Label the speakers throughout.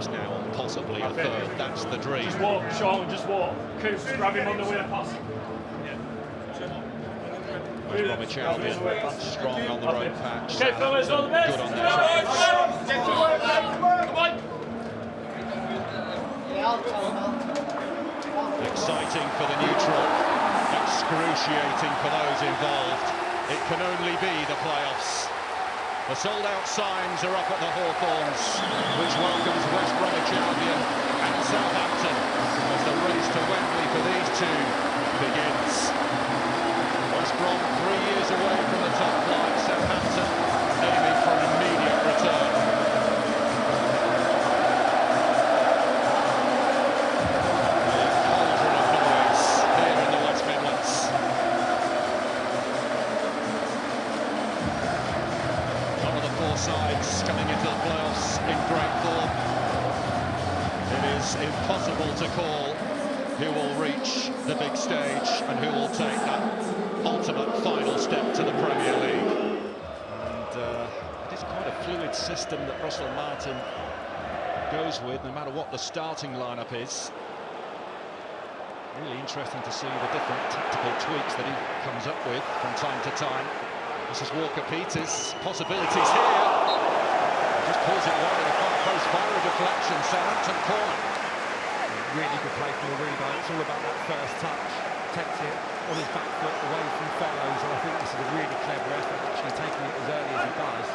Speaker 1: games now, and possibly a third. That's the dream.
Speaker 2: Just walk, Sean, just walk. Coops, grab him on the winner pass.
Speaker 1: Bromwich Albion, strong on the road patch.
Speaker 2: Okay, fellas, all the best.
Speaker 1: Good on their tracks. Exciting for the neutral, excruciating for those involved. It can only be the playoffs. The sold-out signs are up at the Hawthorns, which welcomes West Bromwich Albion and Southampton as the race to Wembley for these two begins. West Brom 3 years away from the top flight. Southampton aiming for an immediate return. A cauldron of noise here in the West Midlands. One of the four sides coming into the playoffs in great form. It is impossible to call who will reach the big stage and who will take that ultimate final step to the Premier League. And it is quite a fluid system that Russell Martin goes with, no matter what the starting lineup is. Really interesting to see the different tactical tweaks that he comes up with from time to time. This is Walker-Peters, possibilities here. Just pulls it wide of the far post, fire deflection, Southampton corner.
Speaker 3: Really good play from the rebound. It's all about that first touch. Takes it on his back foot away from Fellows, and I think this is a really clever effort, actually taking it as early as he does.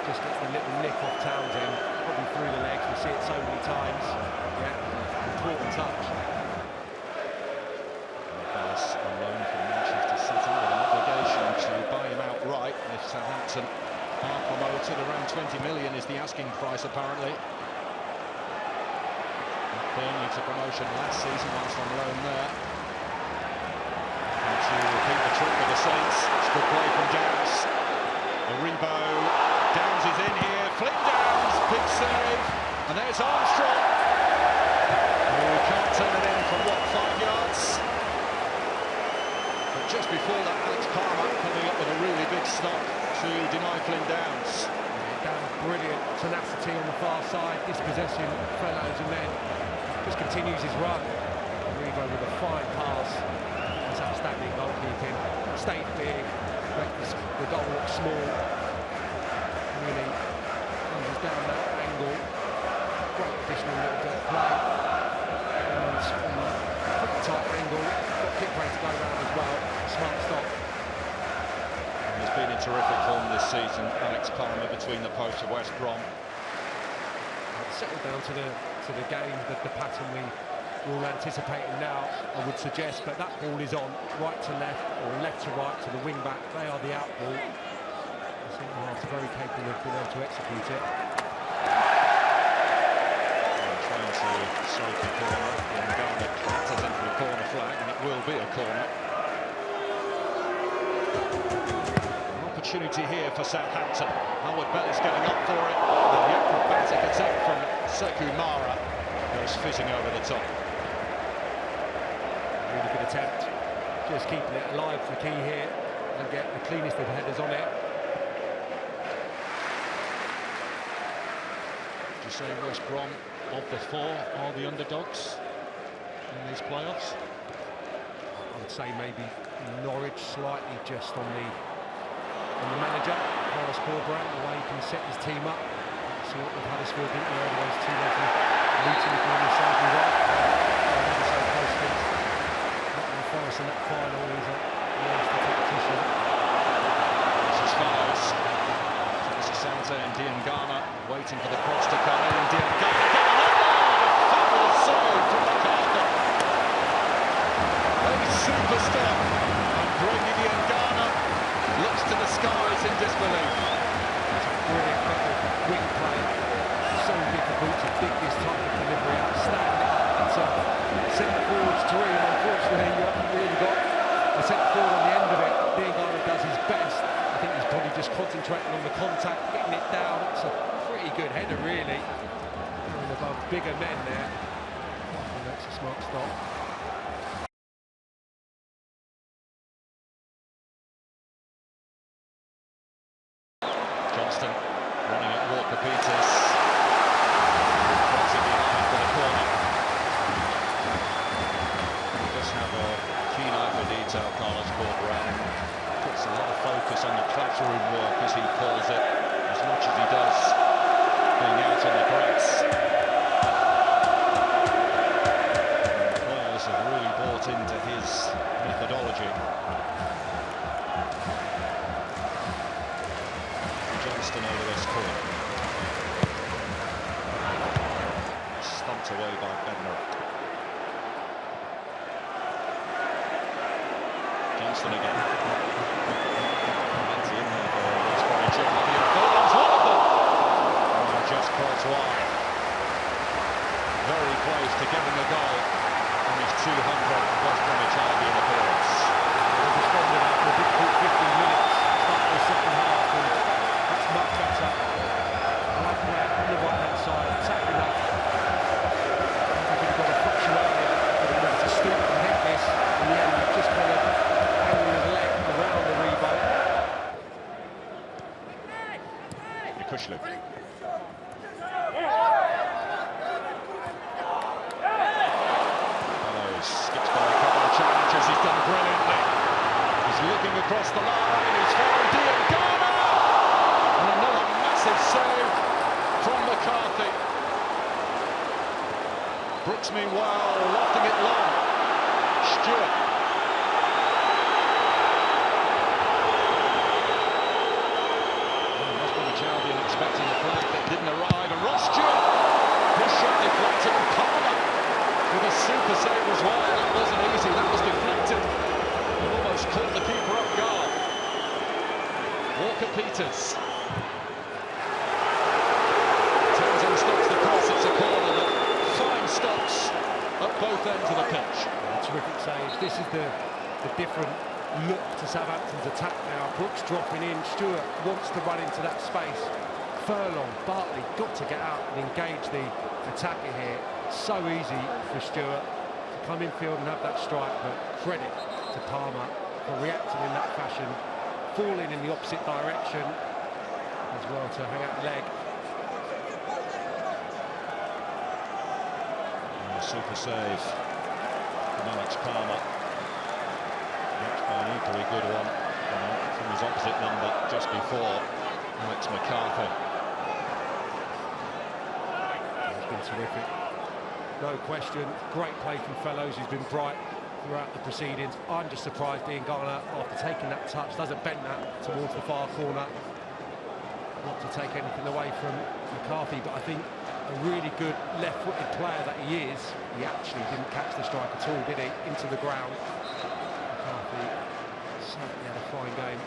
Speaker 3: Just gets the little nick off Townsend, probably through the legs. We see it so many times. Yeah, important touch.
Speaker 1: Dallas on loan from Manchester City with an obligation to buy him outright if Southampton are promoted. Around 20 million is the asking price, apparently. Burnley to promotion last season whilst on loan there. And to repeat the trick with the Saints. It's good play from Downs. Aribo. Downs is in here. Flynn Downs, big save. And there's Armstrong. Oh, can't turn it in from what, 5 yards? But just before that, Alex Palmer coming up with a really big stop to deny Flynn Downs.
Speaker 3: Downs, brilliant tenacity on the far side, dispossessing Fellows, and then just continues his run. Aribo with a fine pass. That's outstanding goalkeeping. Stayed big, makes the goal look small. Really comes down that angle. Great additional little bit of play. And pretty tight angle. Got kick play to go around as well. Smart stop.
Speaker 1: He's been in terrific form this season, Alex Palmer, between the posts of West Brom.
Speaker 3: Settled down to the game, the pattern we're all anticipating now, I would suggest, but that ball is on right to left or left to right to the wing back. They are the out ball. I think they're very capable of being able to execute it.
Speaker 1: Trying to save the corner, and Garner clatters into the corner flag, and it will be a corner. An opportunity here for Southampton. Howard Bellis getting up for it, and the acrobatic attack from Sekou Mara goes fizzing over the top.
Speaker 3: Really good attempt, just keeping it alive, the key here, and get the cleanest of headers on it.
Speaker 1: Would you say West Brom, of the four, are the underdogs in these playoffs?
Speaker 3: I would say maybe Norwich slightly just on the manager, Carlos Corberán, the way he can set his team up. See what with Huddersfield didn't know over those 2 legs of Luton if memory serves me right. Never so close to Nottingham Forest in that final. He's a nasty competition.
Speaker 1: This is Fellows. This is Southampton, Diangana waiting for the cross to come in. Diangana got another fabulous save from McArthur. A superstar. And Brady Diangana looks to the skies in disbelief.
Speaker 3: That's a brilliant bit of wing play. So difficult to dig this type of delivery out, stand it up. It's a centre forward's dream. Unfortunately, you haven't really got a centre forward on the end of it. Diangana does his best. I think he's probably just concentrating on the contact, getting it down. It's a pretty good header, really. Going above bigger men there. And that's a smart stop.
Speaker 1: Johnston running at Walker-Peters. Crossing focus on the classroom work, as he calls it, as much as he does being out on the grass. And the players have really bought into his methodology. Johnston over this corner. Stumped away by Bednar. Johnston again. That's in there for West Bromwich Albion. Goals, one of them! And just caught wide. Very close to getting a goal on his 200th West Bromwich Albion appearance.
Speaker 3: He's responded after a difficult 15 minutes. Start the second half, and that's much better. Right there on the right-hand side, attacking that. He could have got a fraction earlier, but he had to stoop and hit this. In the end, he's just kind of hanging his leg around the rebound.
Speaker 1: Kushlu. Skips by a couple of challenges, he's done brilliantly. He's looking across the line, he's found Diangana! And another massive save from McCarthy. Brooks, meanwhile, lofting it long. Stewart. West Bromwich Albion expecting the flag that didn't arrive, and Ross Stewart, his shot deflected, and Palmer with a super save as well. That wasn't easy, that was deflected. It almost caught the keeper off guard. Walker-Peters. Townsend stops the cross, it's a corner, but fine stops at both ends of the pitch.
Speaker 3: Terrific saves. This is the different look to Southampton's attack now. Brooks dropping in, Stewart wants to run into that space. Furlong, Bartley got to get out and engage the attacker here. So easy for Stewart to come infield and have that strike, but credit to Palmer for reacting in that fashion, falling in the opposite direction as well to hang out the leg.
Speaker 1: And a super save from Alex Palmer. Matched by an equally good one from his opposite number just before, Alex McCarthy.
Speaker 3: It's been terrific. No question, great play from Fellows, who's been bright throughout the proceedings. I'm just surprised Diangana, after taking that touch, doesn't bend that towards the far corner. Not to take anything away from McCarthy, but I think a really good left-footed player that he is, he actually didn't catch the strike at all, did he? Into the ground. McCarthy certainly had a fine game.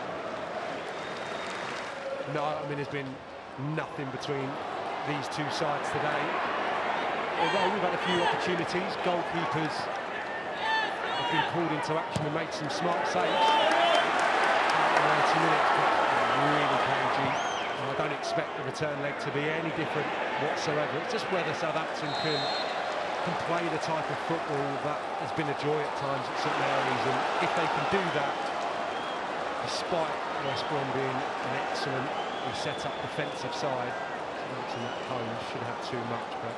Speaker 3: No, I mean, there's been nothing between these two sides today. Although we've had a few opportunities, goalkeepers have been called into action and made some smart saves. 90 minutes, but really cagey. And I don't expect the return leg to be any different whatsoever. It's just whether Southampton can play the type of football that has been a joy at times at St Mary's, and if they can do that, despite West Brom being an excellently set up defensive side, Southampton at home should have too much, but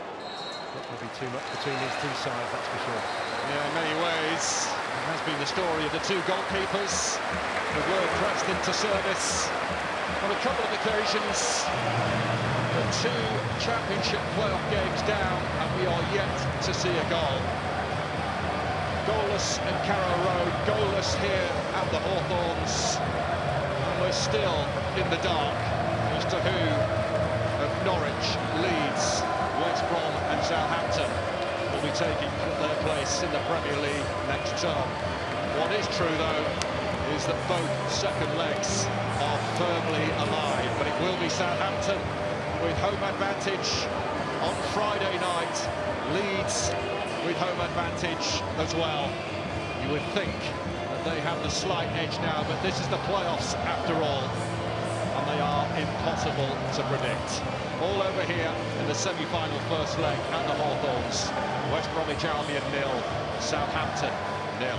Speaker 3: not going to be too much between these two sides, that's for sure.
Speaker 1: Yeah, in many ways, it has been the story of the two goalkeepers who were pressed into service on a couple of occasions. The two championship playoff games down, and we are yet to see a goal. Goalless in Carrow Road, goalless here at the Hawthorns, and we're still in the dark as to who of Norwich, Leeds, West Brom and Southampton will be taking their place in the Premier League next term. What is true, though, is that both second legs are firmly alive, but it will be Southampton with home advantage on Friday night. Leeds with home advantage as well. You would think that they have the slight edge now, but this is the playoffs after all, and they are impossible to predict. All over here in the semi-final first leg at the Hawthorns. West Bromwich Albion 0, Southampton 0.